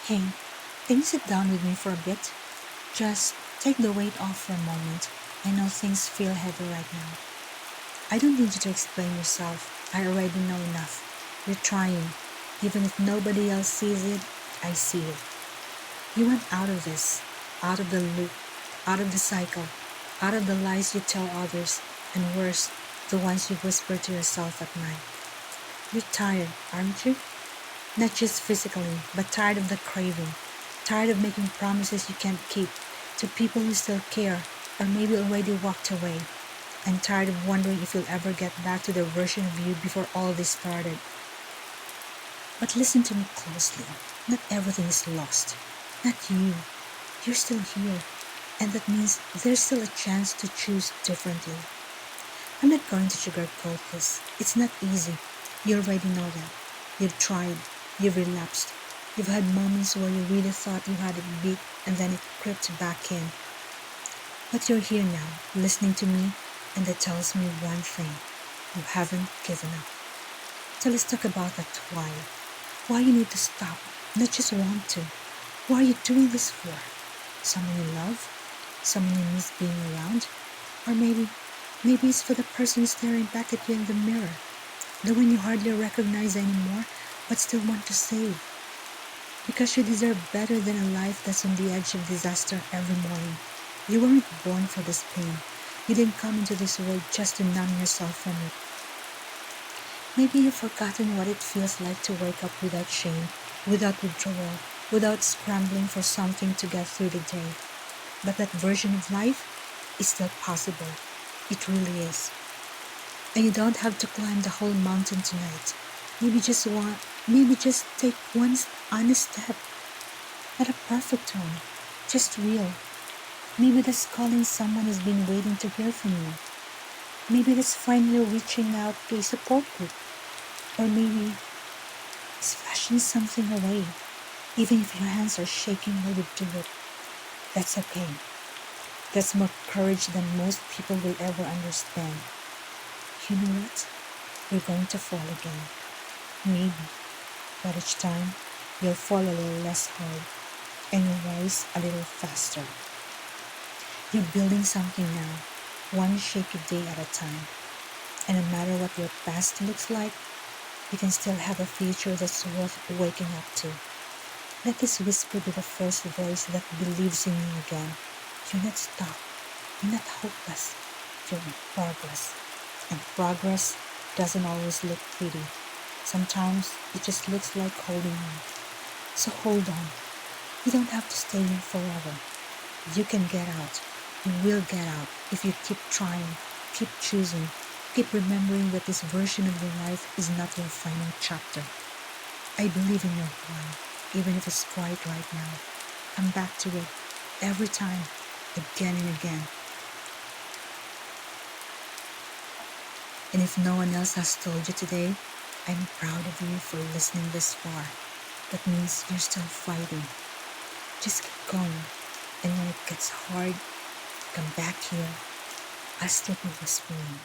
Hey, can you sit down with me for a bit? Just take the weight off for a moment. I know things feel heavy right now. I don't need you to explain yourself. I already know enough. You're trying. Even if nobody else sees it, I see it. You want out of this, out of the loop, out of the cycle, out of the lies you tell others, and worse, the ones you whisper to yourself at night. You're tired, aren't you? Not just physically, but tired of the craving. Tired of making promises you can't keep to people who still care or maybe already walked away. And tired of wondering if you'll ever get back to the version of you before all this started. But listen to me closely. Not everything is lost. Not you. You're still here. And that means there's still a chance to choose differently. I'm not going to sugarcoat this. It's not easy. You already know that. You've tried. You've relapsed. You've had moments where you really thought you had it beat and then it crept back in. But you're here now, listening to me, and that tells me one thing. You haven't given up. So let's talk about that why. Why you need to stop, not just want to. Why are you doing this for? Someone you love? Someone you miss being around? Or maybe it's for the person staring back at you in the mirror. The one you hardly recognize anymore, but still want to save. Because you deserve better than a life that's on the edge of disaster every morning. You weren't born for this pain. You didn't come into this world just to numb yourself from it. Maybe you've forgotten what it feels like to wake up without shame, without withdrawal, without scrambling for something to get through the day. But that version of life is still possible. It really is. And you don't have to climb the whole mountain tonight. Maybe just take one honest step. Not a perfect one, just real. Maybe that's calling someone who's been waiting to hear from you. Maybe that's finally reaching out to a support group. Or maybe it's flashing something away. Even if your hands are shaking while you do it. That's okay. That's more courage than most people will ever understand. You know what? You're going to fall again. Maybe. But each time, you'll fall a little less hard. And you'll rise a little faster. You're building something now, one shaky day at a time. And no matter what your past looks like, you can still have a future that's worth waking up to. Let this whisper be the first voice that believes in you again. You're not stuck. You're not hopeless. You're in progress. And progress doesn't always look pretty. Sometimes it just looks like holding on. So hold on. You don't have to stay in forever. You can get out. You will get out if you keep trying, keep choosing, keep remembering that this version of your life is not your final chapter. I believe in your plan, even if it's quiet right now. Come back to it every time, again and again. And if no one else has told you today, I'm proud of you for listening this far. That means you're still fighting. Just keep going. And when it gets hard, come back here. I'll still be whispering.